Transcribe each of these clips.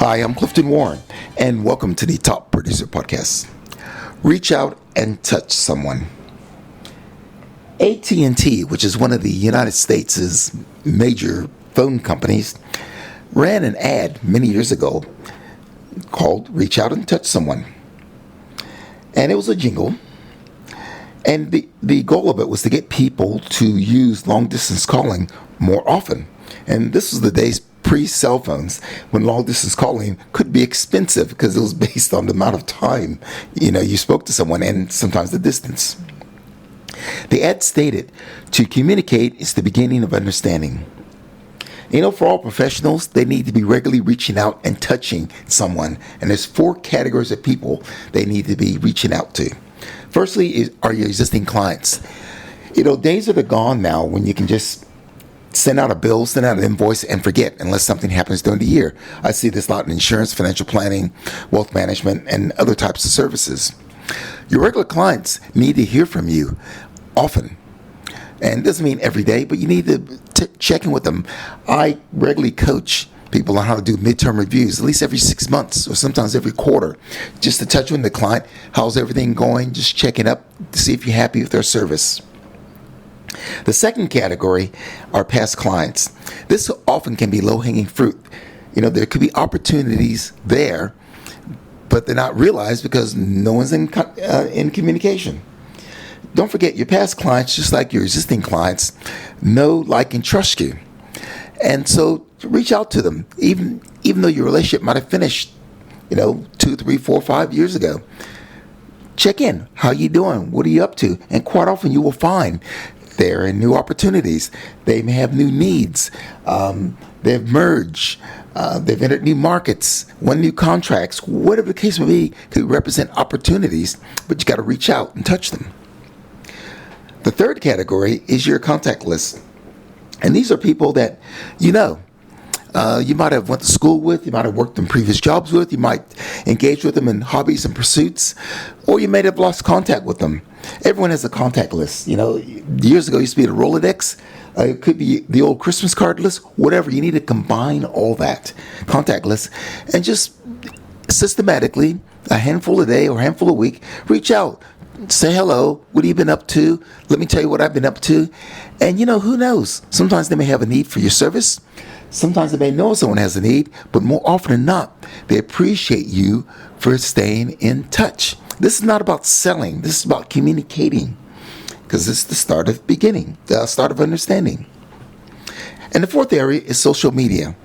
Hi, I'm Clifton Warren, and welcome to the Top Producer Podcast. Reach out and touch someone. AT&T, which is one of the United States' major phone companies, ran an ad many years ago called Reach Out and Touch Someone. And it was a jingle. And the goal of it was to get people to use long-distance calling more often. And this was the days pre-cell phones when long-distance calling could be expensive because it was based on the amount of time you spoke to someone and sometimes the distance. The ad stated, to communicate is the beginning of understanding. For all professionals, they need to be regularly reaching out and touching someone. And there's 4 categories of people they need to be reaching out to. Firstly, are your existing clients. Days are gone now when you can just send out a bill, send out an invoice, and forget unless something happens during the year. I see this a lot in insurance, financial planning, wealth management, and other types of services. Your regular clients need to hear from you often. And it doesn't mean every day, but you need to check in with them. I regularly coach people on how to do midterm reviews, at least every 6 months or sometimes every quarter, just to touch with the client. How's everything going? Just checking up to see if you're happy with their service. The second category are past clients. This often can be low-hanging fruit. There could be opportunities there, but they're not realized because no one's in communication. Don't forget, your past clients, just like your existing clients, know, like, and trust you. And so reach out to them, even though your relationship might have finished, 2, 3, 4, 5 years ago. Check in. How you doing? What are you up to? And quite often you will find they're in new opportunities. They may have new needs. They've merged. They've entered new markets, won new contracts. Whatever the case may be, could represent opportunities, but you got to reach out and touch them. The third category is your contact list. And these are people that you might have went to school with, you might have worked in previous jobs with, you might engage with them in hobbies and pursuits, or you may have lost contact with them. Everyone has a contact list. Years ago it used to be the Rolodex. It could be the old Christmas card list, whatever. You need to combine all that contact list and just systematically, a handful a day or a handful a week, reach out. Say hello. What have you been up to? Let me tell you what I've been up to. And who knows? Sometimes they may have a need for your service. Sometimes they may know someone has a need, but more often than not, they appreciate you for staying in touch. This is not about selling. This is about communicating, because this is the start of beginning, the start of understanding. And the fourth area is social media.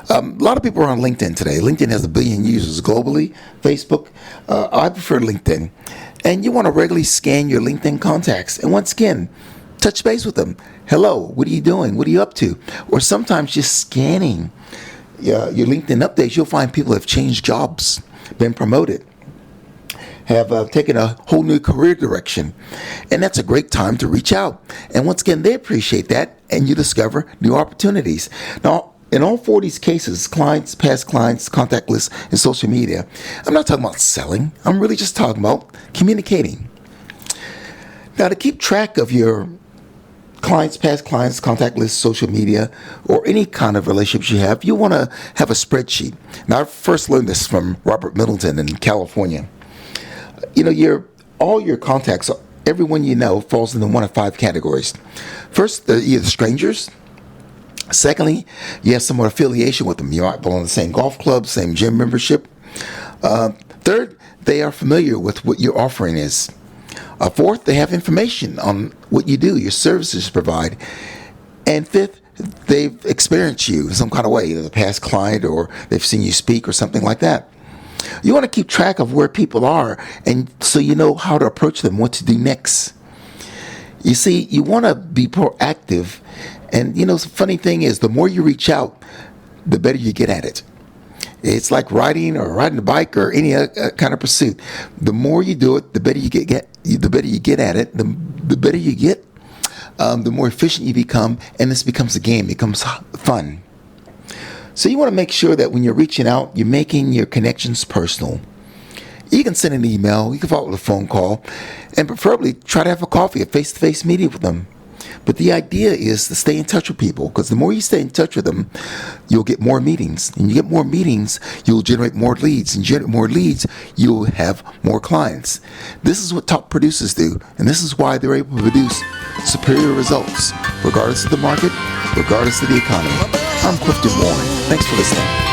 A lot of people are on LinkedIn today. LinkedIn has 1 billion users globally. Facebook, I prefer LinkedIn. And you want to regularly scan your LinkedIn contacts. And once again, touch base with them. Hello, what are you doing? What are you up to? Or sometimes just scanning your LinkedIn updates, you'll find people have changed jobs, been promoted, have taken a whole new career direction. And that's a great time to reach out. And once again, they appreciate that, and you discover new opportunities. Now, in all 4 of these cases, clients, past clients, contact lists, and social media, I'm not talking about selling. I'm really just talking about communicating. Now, to keep track of your clients, past clients, contact lists, social media, or any kind of relationships you have, you want to have a spreadsheet. Now, I first learned this from Robert Middleton in California. All your contacts, everyone you know, falls into one of 5 categories. First, they're either strangers. Secondly, you have some affiliation with them. You might belong to the same golf club, same gym membership. Third, they are familiar with what your offering is. Fourth, they have information on what you do, your services you provide. And fifth, they've experienced you in some kind of way, either a past client or they've seen you speak or something like that. You want to keep track of where people are, and so you know how to approach them, what to do next. You see, you want to be proactive. And, the funny thing is, the more you reach out, the better you get at it. It's like riding a bike or any kind of pursuit. The more you do it, the better you get the better you get at it. The better you get, the more efficient you become, and this becomes a game, becomes fun. So you want to make sure that when you're reaching out, you're making your connections personal. You can send an email, you can follow up with a phone call, and preferably try to have a coffee, a face-to-face meeting with them. But the idea is to stay in touch with people, because the more you stay in touch with them, you'll get more meetings. And you get more meetings, you'll generate more leads. And generate more leads, you'll have more clients. This is what top producers do. And this is why they're able to produce superior results, regardless of the market, regardless of the economy. I'm Clifton Warren. Thanks for listening.